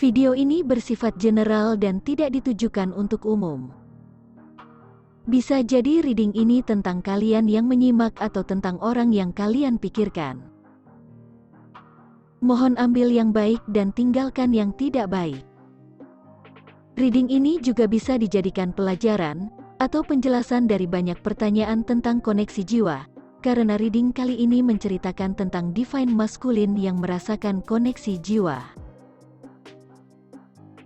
Video ini bersifat general dan tidak ditujukan untuk umum. Bisa jadi reading ini tentang kalian yang menyimak atau tentang orang yang kalian pikirkan. Mohon ambil yang baik dan tinggalkan yang tidak baik. Reading ini juga bisa dijadikan pelajaran atau penjelasan dari banyak pertanyaan tentang koneksi jiwa, karena reading kali ini menceritakan tentang divine masculine yang merasakan koneksi jiwa.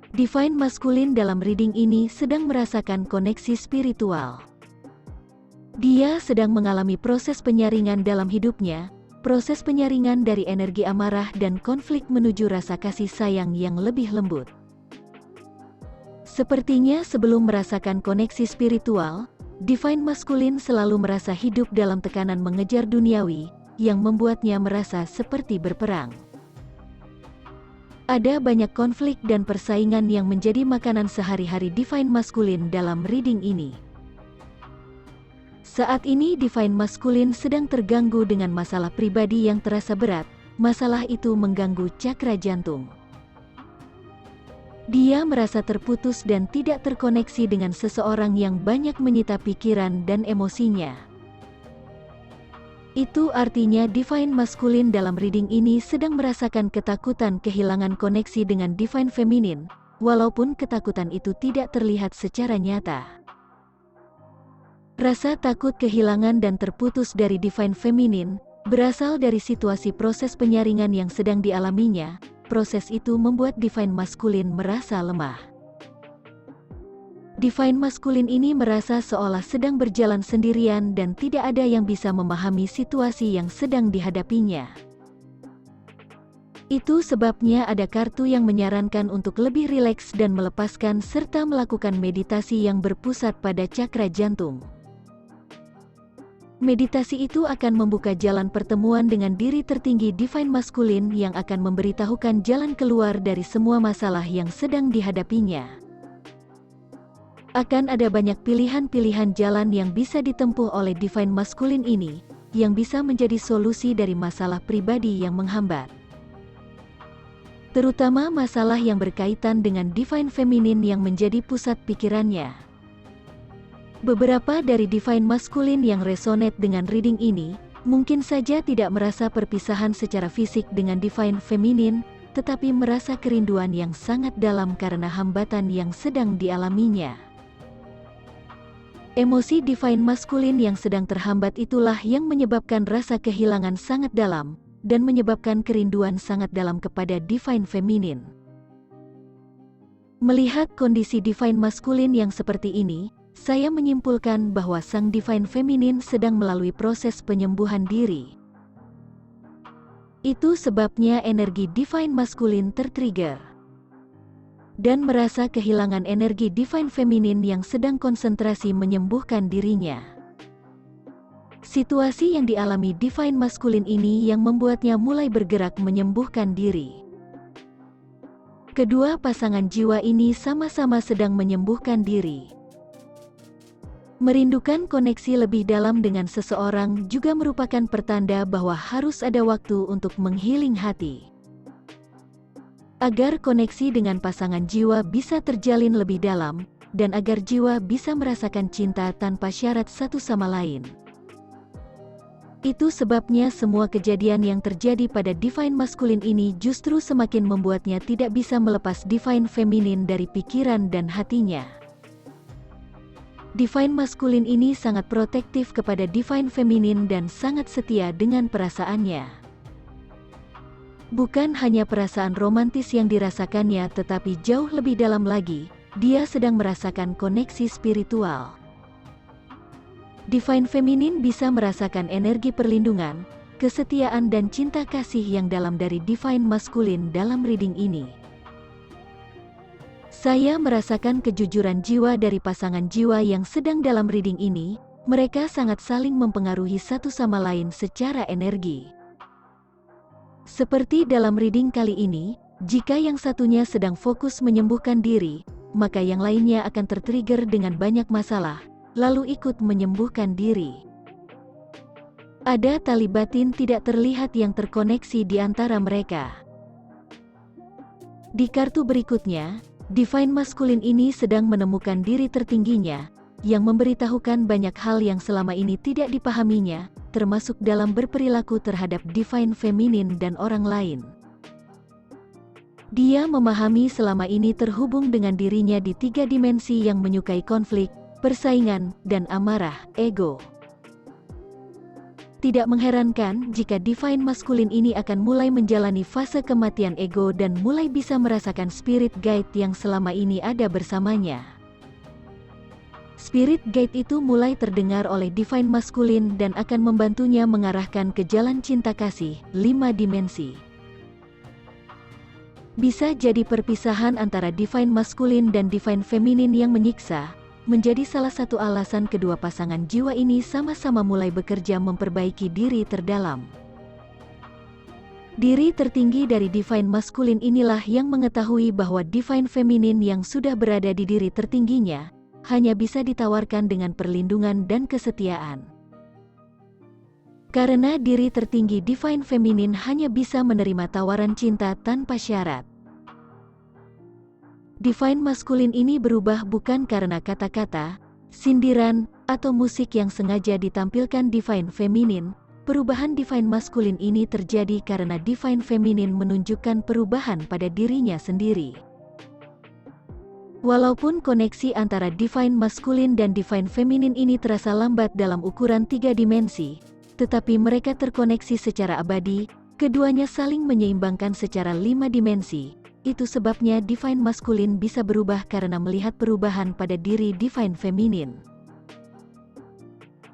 Divine masculine dalam reading ini sedang merasakan koneksi spiritual. Dia sedang mengalami proses penyaringan dalam hidupnya, proses penyaringan dari energi amarah dan konflik menuju rasa kasih sayang yang lebih lembut. Sepertinya sebelum merasakan koneksi spiritual, divine masculine selalu merasa hidup dalam tekanan mengejar duniawi, yang membuatnya merasa seperti berperang. Ada banyak konflik dan persaingan yang menjadi makanan sehari-hari divine masculine dalam reading ini. Saat ini divine masculine sedang terganggu dengan masalah pribadi yang terasa berat. Masalah itu mengganggu cakra jantung. Dia merasa terputus dan tidak terkoneksi dengan seseorang yang banyak menyita pikiran dan emosinya. Itu artinya divine masculine dalam reading ini sedang merasakan ketakutan kehilangan koneksi dengan divine feminine, walaupun ketakutan itu tidak terlihat secara nyata. Rasa takut kehilangan dan terputus dari divine feminine berasal dari situasi proses penyaringan yang sedang dialaminya. Proses itu membuat divine masculine merasa lemah. Divine masculine ini merasa seolah sedang berjalan sendirian dan tidak ada yang bisa memahami situasi yang sedang dihadapinya. Itu sebabnya ada kartu yang menyarankan untuk lebih rileks dan melepaskan serta melakukan meditasi yang berpusat pada cakra jantung. Meditasi itu akan membuka jalan pertemuan dengan diri tertinggi divine masculine yang akan memberitahukan jalan keluar dari semua masalah yang sedang dihadapinya. Akan ada banyak pilihan-pilihan jalan yang bisa ditempuh oleh divine masculine ini, yang bisa menjadi solusi dari masalah pribadi yang menghambat. Terutama masalah yang berkaitan dengan divine feminine yang menjadi pusat pikirannya. Beberapa dari divine masculine yang resonate dengan reading ini, mungkin saja tidak merasa perpisahan secara fisik dengan divine feminine, tetapi merasa kerinduan yang sangat dalam karena hambatan yang sedang dialaminya. Emosi divine masculine yang sedang terhambat itulah yang menyebabkan rasa kehilangan sangat dalam, dan menyebabkan kerinduan sangat dalam kepada divine feminine. Melihat kondisi divine masculine yang seperti ini, saya menyimpulkan bahwa sang divine feminine sedang melalui proses penyembuhan diri. Itu sebabnya energi divine masculine tertrigger dan merasa kehilangan energi divine feminine yang sedang konsentrasi menyembuhkan dirinya. Situasi yang dialami divine masculine ini yang membuatnya mulai bergerak menyembuhkan diri. Kedua pasangan jiwa ini sama-sama sedang menyembuhkan diri. Merindukan koneksi lebih dalam dengan seseorang juga merupakan pertanda bahwa harus ada waktu untuk menghealing hati. Agar koneksi dengan pasangan jiwa bisa terjalin lebih dalam, dan agar jiwa bisa merasakan cinta tanpa syarat satu sama lain. Itu sebabnya semua kejadian yang terjadi pada divine masculine ini justru semakin membuatnya tidak bisa melepas divine feminine dari pikiran dan hatinya. Divine masculine ini sangat protektif kepada divine feminine dan sangat setia dengan perasaannya. Bukan hanya perasaan romantis yang dirasakannya, tetapi jauh lebih dalam lagi, dia sedang merasakan koneksi spiritual. Divine feminine bisa merasakan energi perlindungan, kesetiaan dan cinta kasih yang dalam dari divine masculine dalam reading ini. Saya merasakan kejujuran jiwa dari pasangan jiwa yang sedang dalam reading ini. Mereka sangat saling mempengaruhi satu sama lain secara energi. Seperti dalam reading kali ini, jika yang satunya sedang fokus menyembuhkan diri, maka yang lainnya akan tertrigger dengan banyak masalah, lalu ikut menyembuhkan diri. Ada tali batin tidak terlihat yang terkoneksi di antara mereka. Di kartu berikutnya, Divine Masculine ini sedang menemukan diri tertingginya, yang memberitahukan banyak hal yang selama ini tidak dipahaminya, termasuk dalam berperilaku terhadap Divine Feminine dan orang lain. Dia memahami selama ini terhubung dengan dirinya di 3 dimensi yang menyukai konflik, persaingan, dan amarah, ego. Tidak mengherankan jika Divine Masculine ini akan mulai menjalani fase kematian ego dan mulai bisa merasakan spirit guide yang selama ini ada bersamanya. Spirit guide itu mulai terdengar oleh Divine Masculine dan akan membantunya mengarahkan ke jalan cinta kasih, 5 dimensi. Bisa jadi perpisahan antara Divine Masculine dan Divine Feminine yang menyiksa, menjadi salah satu alasan kedua pasangan jiwa ini sama-sama mulai bekerja memperbaiki diri terdalam. Diri tertinggi dari Divine Masculine inilah yang mengetahui bahwa Divine Feminine yang sudah berada di diri tertingginya, hanya bisa ditawarkan dengan perlindungan dan kesetiaan. Karena diri tertinggi Divine Feminine hanya bisa menerima tawaran cinta tanpa syarat. Divine Masculine ini berubah bukan karena kata-kata, sindiran, atau musik yang sengaja ditampilkan Divine Feminine. Perubahan Divine Masculine ini terjadi karena Divine Feminine menunjukkan perubahan pada dirinya sendiri. Walaupun koneksi antara Divine Masculine dan Divine Feminine ini terasa lambat dalam ukuran 3 dimensi, tetapi mereka terkoneksi secara abadi, keduanya saling menyeimbangkan secara 5 dimensi. Itu sebabnya Divine Masculine bisa berubah karena melihat perubahan pada diri Divine Feminine.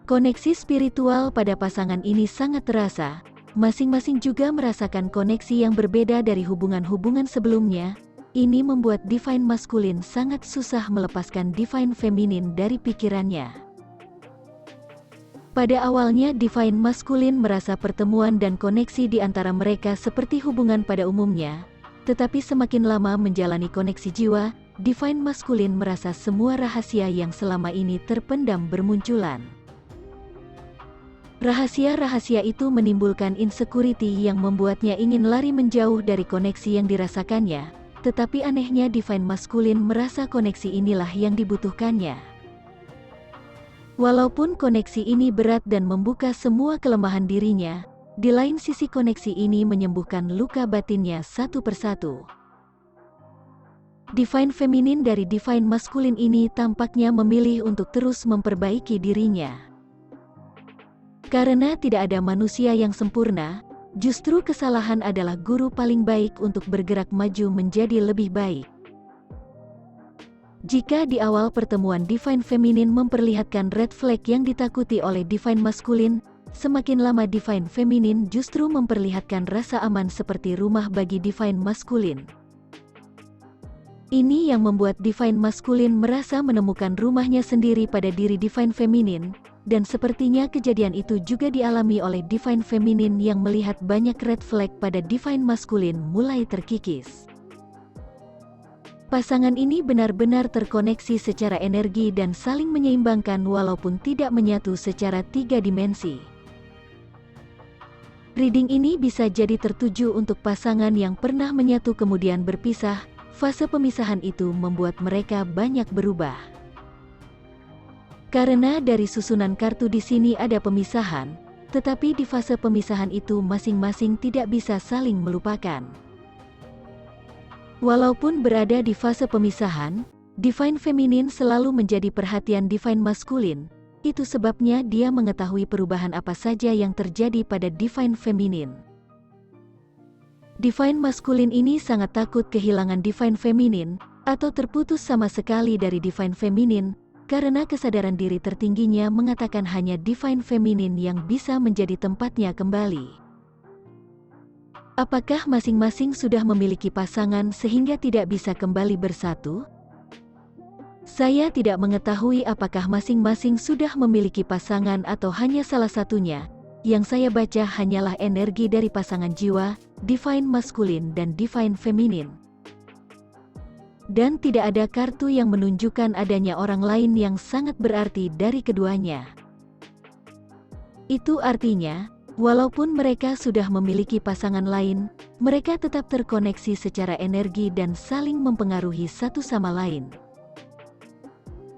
Koneksi spiritual pada pasangan ini sangat terasa, masing-masing juga merasakan koneksi yang berbeda dari hubungan-hubungan sebelumnya. Ini membuat Divine Masculine sangat susah melepaskan Divine Feminine dari pikirannya. Pada awalnya Divine Masculine merasa pertemuan dan koneksi di antara mereka seperti hubungan pada umumnya, tetapi semakin lama menjalani koneksi jiwa, Divine Masculine merasa semua rahasia yang selama ini terpendam bermunculan. Rahasia-rahasia itu menimbulkan insecurity yang membuatnya ingin lari menjauh dari koneksi yang dirasakannya, tetapi anehnya Divine Masculine merasa koneksi inilah yang dibutuhkannya. Walaupun koneksi ini berat dan membuka semua kelemahan dirinya, di lain sisi koneksi ini menyembuhkan luka batinnya satu persatu. Divine Feminine dari Divine Masculine ini tampaknya memilih untuk terus memperbaiki dirinya. Karena tidak ada manusia yang sempurna, justru kesalahan adalah guru paling baik untuk bergerak maju menjadi lebih baik. Jika di awal pertemuan Divine Feminine memperlihatkan red flag yang ditakuti oleh Divine Masculine, semakin lama Divine Feminine justru memperlihatkan rasa aman seperti rumah bagi Divine Masculine. Ini yang membuat Divine Masculine merasa menemukan rumahnya sendiri pada diri Divine Feminine, dan sepertinya kejadian itu juga dialami oleh Divine Feminine yang melihat banyak red flag pada Divine Masculine mulai terkikis. Pasangan ini benar-benar terkoneksi secara energi dan saling menyeimbangkan walaupun tidak menyatu secara 3 dimensi. Reading ini bisa jadi tertuju untuk pasangan yang pernah menyatu kemudian berpisah. Fase pemisahan itu membuat mereka banyak berubah. Karena dari susunan kartu di sini ada pemisahan, tetapi di fase pemisahan itu masing-masing tidak bisa saling melupakan. Walaupun berada di fase pemisahan, Divine Feminine selalu menjadi perhatian Divine Masculine. Itu sebabnya dia mengetahui perubahan apa saja yang terjadi pada Divine Feminine. Divine Masculine ini sangat takut kehilangan Divine Feminine, atau terputus sama sekali dari Divine Feminine, karena kesadaran diri tertingginya mengatakan hanya Divine Feminine yang bisa menjadi tempatnya kembali. Apakah masing-masing sudah memiliki pasangan sehingga tidak bisa kembali bersatu? Saya tidak mengetahui apakah masing-masing sudah memiliki pasangan atau hanya salah satunya. Yang saya baca hanyalah energi dari pasangan jiwa, Divine Masculine dan Divine Feminine. Dan tidak ada kartu yang menunjukkan adanya orang lain yang sangat berarti dari keduanya. Itu artinya, Walaupun mereka sudah memiliki pasangan lain, mereka tetap terkoneksi secara energi dan saling mempengaruhi satu sama lain.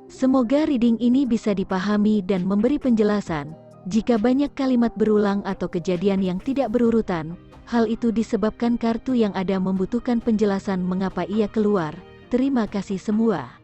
Semoga reading ini bisa dipahami dan memberi penjelasan. Jika banyak kalimat berulang atau kejadian yang tidak berurutan, hal itu disebabkan kartu yang ada membutuhkan penjelasan mengapa ia keluar. Terima kasih semua.